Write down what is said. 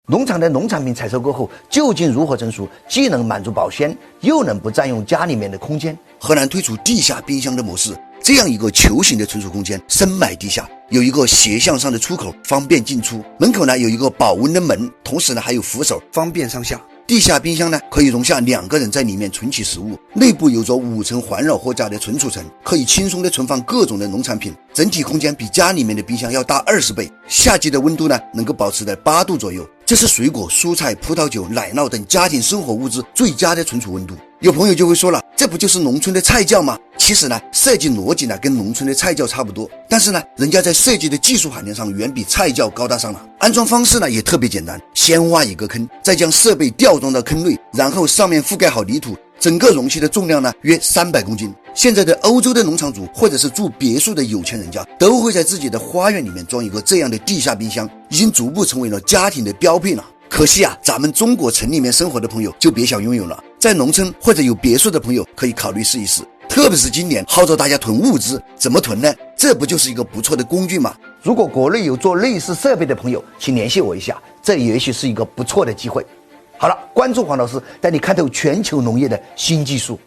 农场的农产品采收过后究竟如何成熟，既能满足保鲜，又能不占用家里面的空间？河南推出地下冰箱的模式，这样一个球形的存储空间深埋地下，有一个斜向上的出口，方便进出，门口呢有一个保温的门，同时呢还有扶手，方便上下。地下冰箱呢可以容下2个人在里面存起食物，内部有着5层环绕货架的存储层，可以轻松的存放各种的农产品，整体空间比家里面的冰箱要大20倍。夏季的温度呢能够保持在8度左右，这是水果、蔬菜、葡萄酒、奶酪等家庭生活物资最佳的存储温度。有朋友就会说了，这不就是农村的菜窖吗？其实呢，设计逻辑呢跟农村的菜窖差不多，但是呢，人家在设计的技术含量上远比菜窖高大上了。安装方式呢也特别简单，先挖一个坑，再将设备吊装到坑内，然后上面覆盖好泥土，整个容器的重量呢约300公斤。现在的欧洲的农场主或者是住别墅的有钱人家，都会在自己的花园里面装一个这样的地下冰箱，已经逐步成为了家庭的标配了。可惜啊，咱们中国城里面生活的朋友就别想拥有了，在农村或者有别墅的朋友可以考虑试一试。特别是今年号召大家囤物资，怎么囤呢？这不就是一个不错的工具吗？如果国内有做类似设备的朋友，请联系我一下，这也许是一个不错的机会。好了，关注黄老师，带你看透全球农业的新技术。